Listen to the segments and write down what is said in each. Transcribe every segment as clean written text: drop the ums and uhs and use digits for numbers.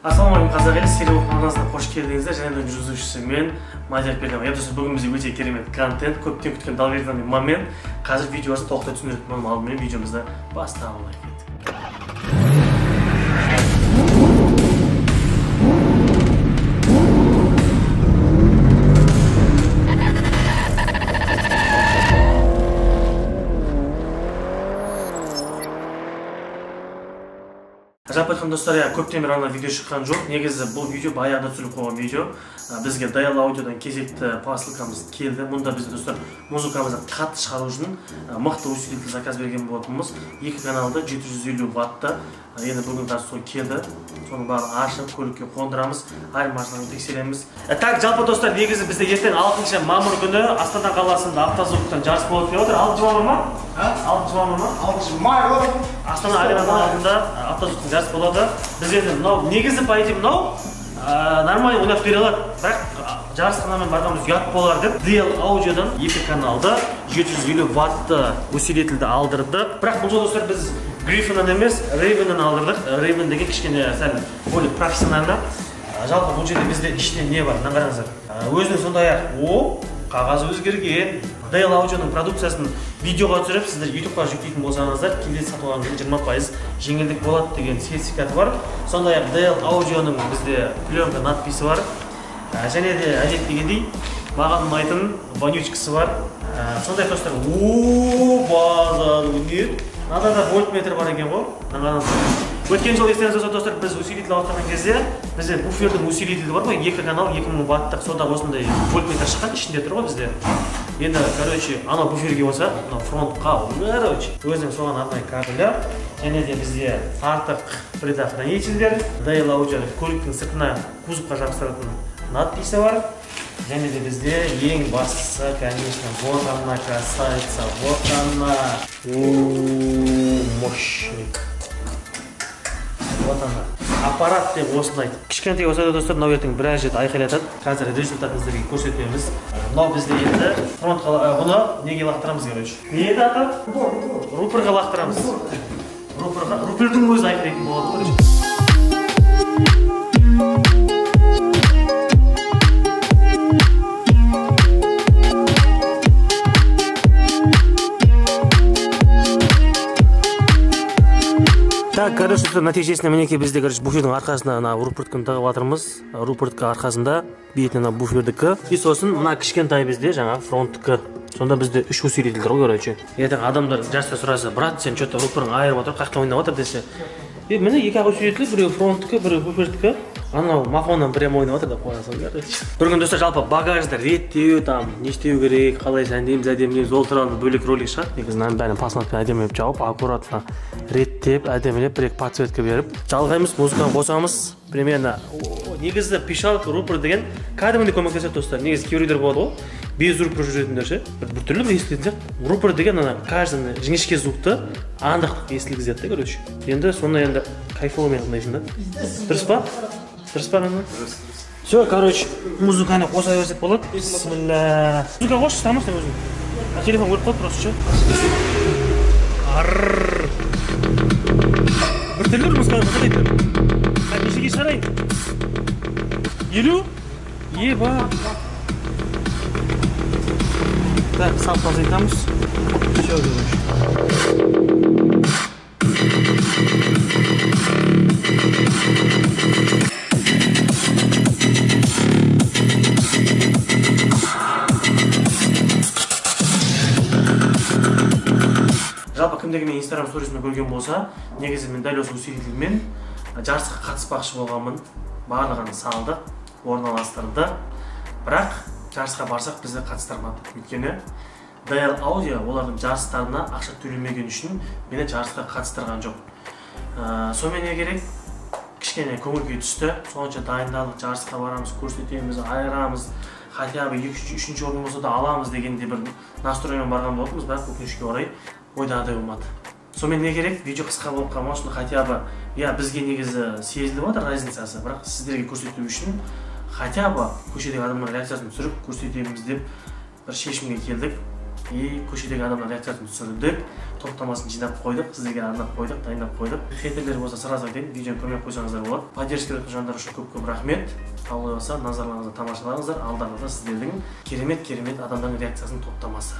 Ассалаумағалейкум қазақ елі, сериал каналына қош келдіңіздер. Және де жүргізушісі мен Мадияр Пердемов. Достар, бүгін бізде өте керемет контент, көптен күткен долгожданный момент. Қазір видеосын толықтай түсіндіретін боламын. Алдымен видеомызды бастамай кеттік. Жалпы айтқан достар, көптен бері видео шыққан жоқ. Негізі бұл видео баяғыда түсіріліп қойған видео. Бізге DL аудиодан кезекті посылкамыз келді. Мұнда біз достар музыкамызды қатты шығару үшін мықты усилитель заказ берген болатынбыз. 2 каналда 750 ватта. Енді бүгін сол келді. Соның барын ашып, көлікке қондырамыз, айырмашылығын тексереміз. Так, жалпы достар, негізі бізде ертең 6 мамыр күні Астана қаласында автозвуктан жарыс болады деп отыр. 6 мамыр ма? 6 мамыр ма? 6 мамыр. Астана аренаның алдында автозвуктан жарыс болады. Біз енді мынау негізі по идее мынау нормально ойнап бере алады. Бірақ жарысханамен барғанымыз ұят болар деп DL аудиодан 2 каналда 750 ватты усилительді алдырдық. Бірақ бұл жолы достар біз Гриффиннен емес, Рейвеннен алдырдық. Рейвен деген кішкене сәл более профессионально. Жалпы бұл жерде бізде ішінде не бар? Қараңыздар. Өзінің сондай-ақ қағазы өзгерген. DL аудионың продукциясын видеоға түсіріп, сіздер YouTube-ға жүктейтін болсаңыздар, келесі сатып алған кезде 20% жеңілдік болады деген сертификаты бар. Сондай-ақ DL аудионың бізде пленка надписі бар. Және де әдеттегендей маған ұнайтын вонючкасы бар. Сондай достар, базар өнер. Надада вольтметр бар екен ғой. Өткен жол естеріңізде болса достар, біз усилитель ауыстырған кезде бізде буфердің усилителі бар ғой, 2 канал 2000 ваттық, сонда осындай вольтметр шыққан, ішінде тұр ғой бізде. Енді, короче, анау буферге болса, фронтқа, өзінің соған арнайы кабелі, және де бізде артық предохранительдер, DL аудионың көліктің сыртына кузовқа жабыстыратын надписі бар. Және де бізде ең бастысы, конечно, вот она красавица, вот она. Мощник. Вот она. Аппарат деп осындай. Кішкентай болса да достар, мынау ертең біраз жерде айқайлатады. Қазір результатын сіздерге көрсетеміз. Мынау бізде енді фронтқа бұны неге лақтырамыз, короче. Не еді аты? Рупорға лақтырамыз. Рупордың өзі айқайлайтын болады, короче. Так, короче, нәтижесінде мінекей бізде буфердің арқасында рупортканы тағып жатырмыз. Рупортка арқасында бетіне буфердікі. И сосын мына кішкентай бізде жаңа фронттікі. Сонда бізде 3 усилитель тұр, короче. Ертең адамдар жарыста сұраса, брат, сен что-то рупорың айырып отыр, қақта ойнап отыр десе. Міне 2 усилитель, біреу фронттікі, біреу буфердікі. Анау мақоннан прямо ойнап отыр деп қоясың, короче. Бір күн достар, жалпы багажды реттеу, не істеу керек, қалай сәндейміз, әдемілейміз, ол туралы бөлек ролик шығады. Негізі мынаның бәрін пластмаспен әдемілеп жауып, аккуратно реттеп, әдемілеп, бір-екі подсветка беріп, жалғаймыз, музыканы қосамыз. Примерно негізі пишалка, рупор деген кәдімгідей көмектеседі достар. Негізі кейбіреулер болады ғой, без рупор жүретіндер ше. Бір түрлі бір естілетін сияқты. Рупор деген каждый жіңішке звукты андақтық естілгізеді, короче. Енді соны енді кайфовымен тыңдайсың да. Дұрыс па? Дұрыс па, ана? Все, короче, музыканы қоса берсек болады. Бисмилля. Музыка қосшы, тамыр сен өзің. Телефон көріп қойып просто ше. Бір түрлі бір музыканы қоса дейді. Нешеге шығарайын? 50? Еба. Так, сап азайтамыз. Все, жалпы кімдегі мен Instagram сторисінде көрген болса, негізі мен дәл осы усилительмен жарысқа қатыспақшы болғанмын. Барлығын салдық, орналастырды. Бірақ жарысқа барсақ бізді қатыстырмады. Өйткені DL аудио олардың жарыстарына ақша төлемеген үшін мені жарысқа қатыстырған жоқ. Сонымен не керек? Кішкене көңілге түсті. Сонша дайындалдық, жарысқа барамыз, көрсетеміз, айырамыз. Хотя бы 2-3 орын болса да аламыз дегенде бір настроймен барған болатынбыз, бірақ өкінішке орай ойдағыдай болмады. Сонымен не керек? Видео қысқа болып қалмау үшін хотя бы бізге негізі сезіліп отыр разницасы, бірақ сіздерге көрсету үшін хотя бы көшедегі адамның реакциясын түсіріп көрсетеміз деп бір шешімге келдік. Ko'chadagi odamlar reaksiyasini tushirdik. To'xtamasini jilab qo'ydik, sizlarga arnab qo'ydik, tayinlab qo'ydik. Xeyterlar bo'lsa sразу aytaylik, videoni ko'rmay qo'ysangizdar bo'ladi. Поддержка qilganlar uchun ko'p rahmat. Alloh bo'lsa nazarlaringizda tomoshalangizlar. Aldaringizda sizlarning kerak odamlarning reaksiyasini to'xtamasi.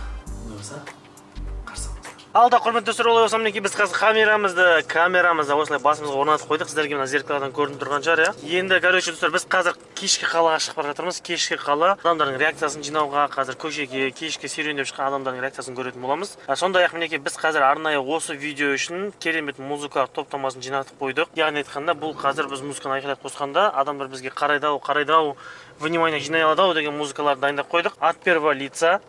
Bo'lsa Alda hurmatli do'stlar, o'ylayapmanki biz hozir kameramizni o'sha bosimizga o'rnatib qo'ydik. Sizlarga mana zerkaldan ko'rinib turgan joy. Endi, короче, do'stlar, biz hozir kechki qal'aga chiqib baraturmiz. Kechki qal'a odamlarning reaksiyasini jinavga, hozir ko'chaga kechki seruyinib chiqqan odamlarning reaksiyasini ko'rib bo'lamiz. Sonday mineki biz hozir arnaya o'sha video uchun kerak muzika to'ptamasini jinatib qo'ydik. Ya'ni aytganda, bu hozir biz muzikani ayqilab qo'yganda odamlar bizga qaraydi, внимание jinayadi degan muzikalarni tayinlab qo'ydik. От первого лица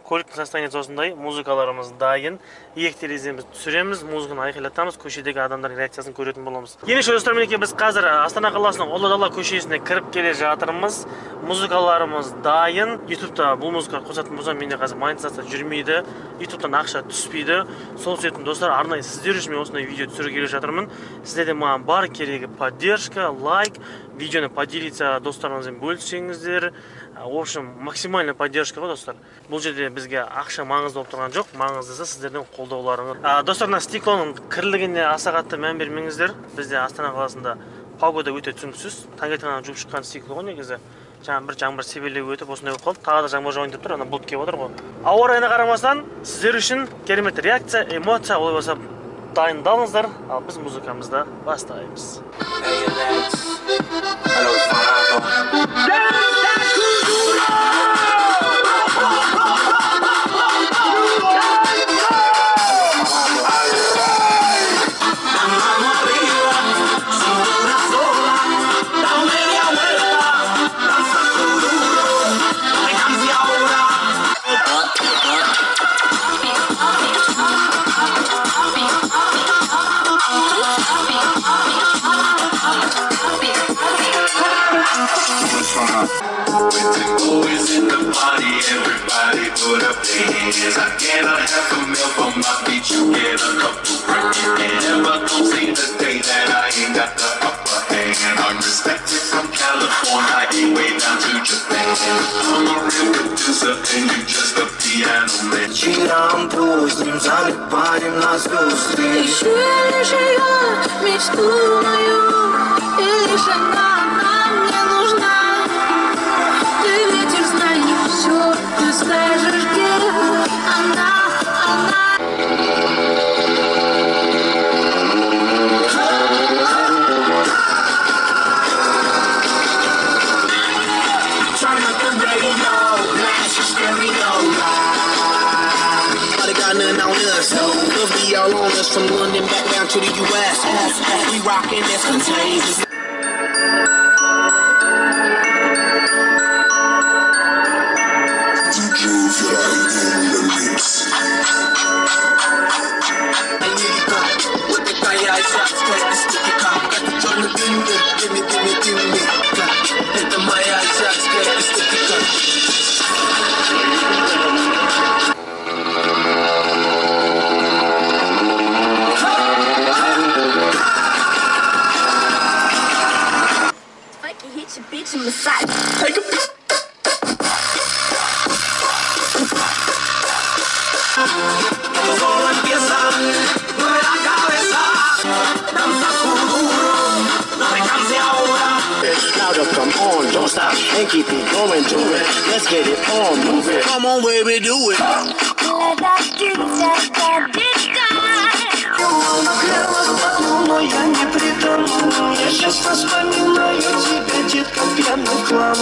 ko'rik sostoyaniyasi osonday muzikalarimiz dayin, iyek terezamizni tushiramiz, muzikani ayqilatamiz, ko'chadagi odamlarning reaksiyasini ko'rib bo'lamiz. Yana shu do'stlar, meniki biz hozir Astana qalasining Olodala ko'chasine kirib kela jatirmiz. Muzikalarimiz dayin. YouTube'da bu muzika ko'rsatib bo'lsam, menda hozir monetizatsiya yurmaydi. YouTube'dan naqsha tushmaydi. Sol uchun do'stlar, arnay sizlar uchun men o'shanday video tushirib kela jatirman. Sizlarga men bar keragi поддержка, лайк, videoni поделиться do'stlaringiz bilan bo'lishingizdir. В общем, максимальный поддержка do'stlar. Bu yerda bizga ақша ma'nozli bo'lib turgan yo'q, ma'nozlisi sizlarning qo'llowlaringiz. Do'stlar, stikloning kirligini asaqatda ma'no bermangizlar. Bizda Astana qalasida pogoda o'ta tushunsiz. Tangaytana juvib chiqqan stiklo negizi. Жаңбыр себелеп өтіп осындай болып қалды. Тағы да жаңбыр жауайын деп тұр, ана бұлт келіп отыр ғой. Ауа райына қарамастан, сіздер үшін керемет реакция, эмоция, олай болса дайындалыңыздар, ал біз музыкамызды бастаймыз. Everybody put up their hands. I get a half a mil for my beat, you get a couple grand. Never gon' see the day that I ain't got the upper hand. I'm respected from California, ain't way down to Japan. I'm a real producer and you just a piano man. Вечером поздним залипаем на звезды. Ищу лишь ее, мечту мою, и лишь она мне нужна. Ты ветер, знай, все, ты скажешь, где она. Turn up the radio, blast your stereo. They got nothing on us, cause we all on us from London back down to the US. We rockin' this contagious. Take a come on, don't stop and keep it going, do it. Let's get it on, move it. Come on, baby, do it. Я не притону, я часто вспоминаю тебя, детка, пьяный хлам.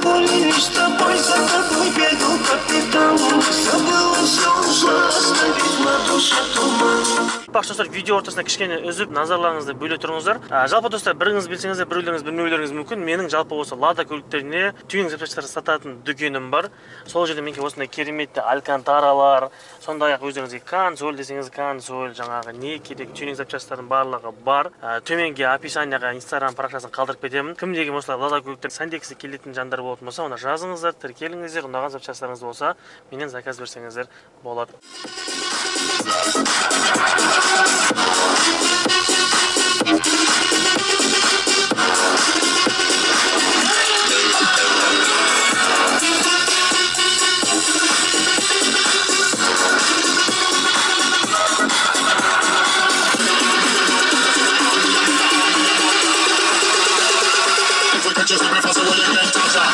Был лишь с тобой, за тобой бегал капитан. Забыла все, ушла, оставив на душе туман. Бақ достар, видео ортасына кішкене үзіп, назарларыңызды бөле тұрыңыздар. Жалпы достар, біріңіз білсеңіздер, біреулеріңіз білмеулеріңіз мүмкін. Менің жалпы осы Лада көліктеріне тюнинг запчастары сататын дүкенім бар. Сол жерде менде осындай кереметті алькантаралар, сондай-ақ өздеріңізге консоль десеңіз консоль, жаңағы не керек тюнинг запчастардың барлығы бар. Төменге описанияға Instagram парақшасын қалдырып кетемін. Кімдегі осылай Лада көліктер сәндегісі келетін жандар болатын болса, оны жазыңыздар, тіркеліңіздер, ұнаған запчастарыңыз болса, менен заказ берсеңіздер болады. just looking for someone you can touch her.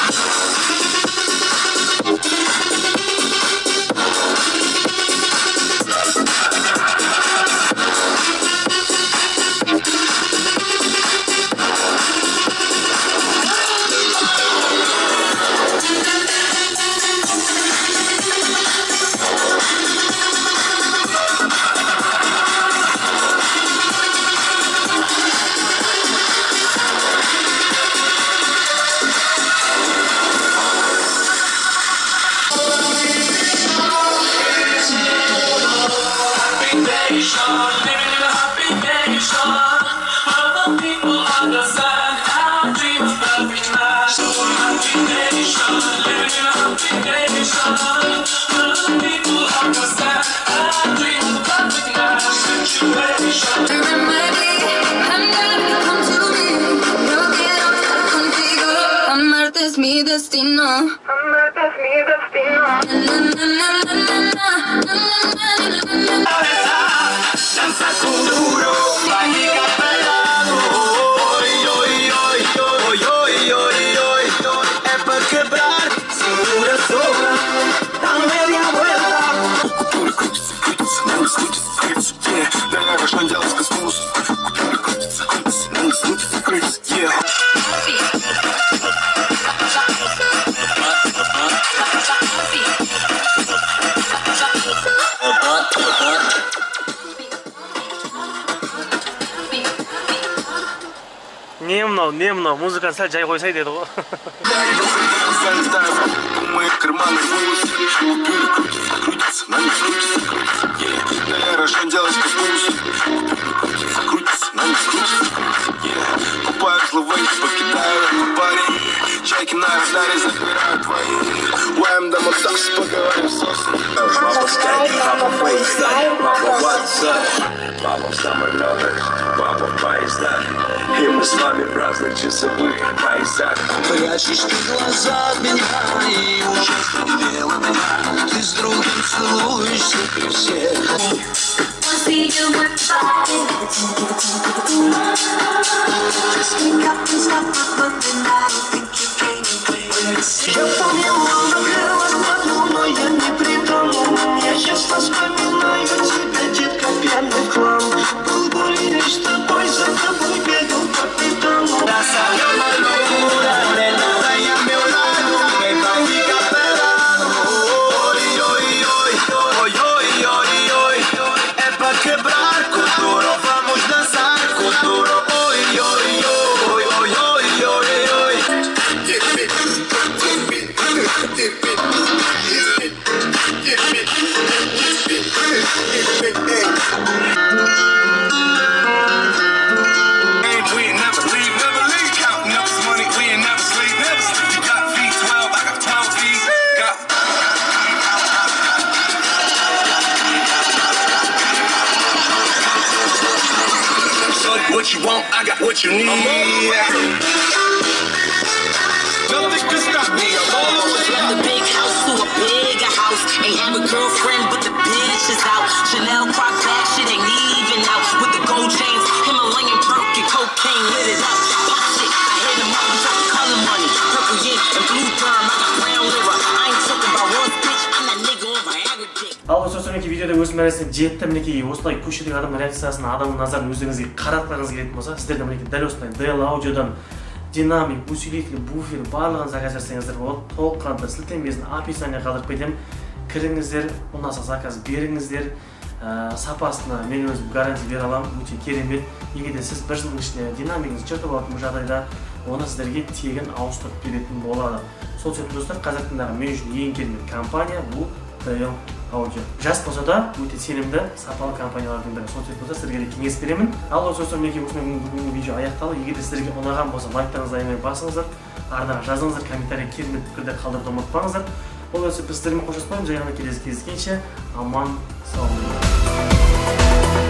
Amarte es mi destino. Amarte es mi destino. Danza con duro, mágica pelado. Oi, oi, oi, oi, oi, oi, oi. É pra quebrar, segura sola, dá media vuelta. Cultura крутится, крутится, на нас крутится, крутится, yeah. Дорога шандялска спуск. Cultura крутится, крутится, на нас крутится, крутится, yeah. Не мынау музыканы сәл жай қойсай деді ғой. Мы карманы волосы, купюры крутятся, крутятся, на них крутятся, крутятся, yeah. Наверное, шандялочка спуск. Купюры крутятся, крутятся, на них крутятся, крутятся, yeah. Купаю зловые, покидаю эту парень. Чайки на радаре забирают твои. Уэм, да мы так поговорим сосны. Мама скайки, мама фейстайм, мама ватсап. Мама summer lover, папа поезда. И мы с вами в разных часовых поясах. Прячешь ты глаза от меня и ужасно дело меня. Ты с другим целуешься при всех. Я помню, мама крылась под луной, я не придумал. Я часто вспоминаю тебя, детка, пьяный хлам. Был более с тобой, за тобой бегал по пятам. What you want, I got what you need. Nothing can stop me. I'm all over from the big house to a bigger house. Ain't have a girlfriend, but the bitch is out. Chanel croc bag, shit ain't even out. With the gold chains, Himalayan perk and cocaine lit it up. Pop shit, I hit him up with the color money. Purple yin and blue perm, I got brown liver. I ain't talking about one bitch, I'm that nigga on Viagra dick. Ал осы мінекей видеода өз мәресіне жетті. Мінекей осылай көшедегі адамның реакциясын, адамның назарын өздеріңізге қаратқыңыз келетін болса, сіздерде мінекей дәл осындай DL аудиодан динамик, усилитель, буфер барлығын заказ берсеңіздер болады. Толыққанды сілтемесін описание қалдырып кетемін. Кіріңіздер, ұнаса заказ беріңіздер. Сапасына мен өзім гарантия бере аламын, өте керемет. Егер де сіз бір жылдың ішінде динамигіңізді жыртып алатын жағдайда, оны сіздерге тегін ауыстырып беретін болады. Сол себепті достар, қазақ тіліндегі мен үшін ең керемет компания бұл DL аудио. Жас болса да өте сенімді, сапалы компаниялардың бірі. Сол себепті сіздерге де кеңес беремін. Ал осы мінекей бүгінгі видео аяқталды. Егер де сіздерге ұнаған болса, лайктарыңызды аямай басыңыздар, артына жазыңыздар, комментарий керемет пікірді қалдыруды ұмытпаңыздар. Ол өсіп біздермен қоштаспаймыз. Жаңа келесі кездескенше аман сау болыңыздар.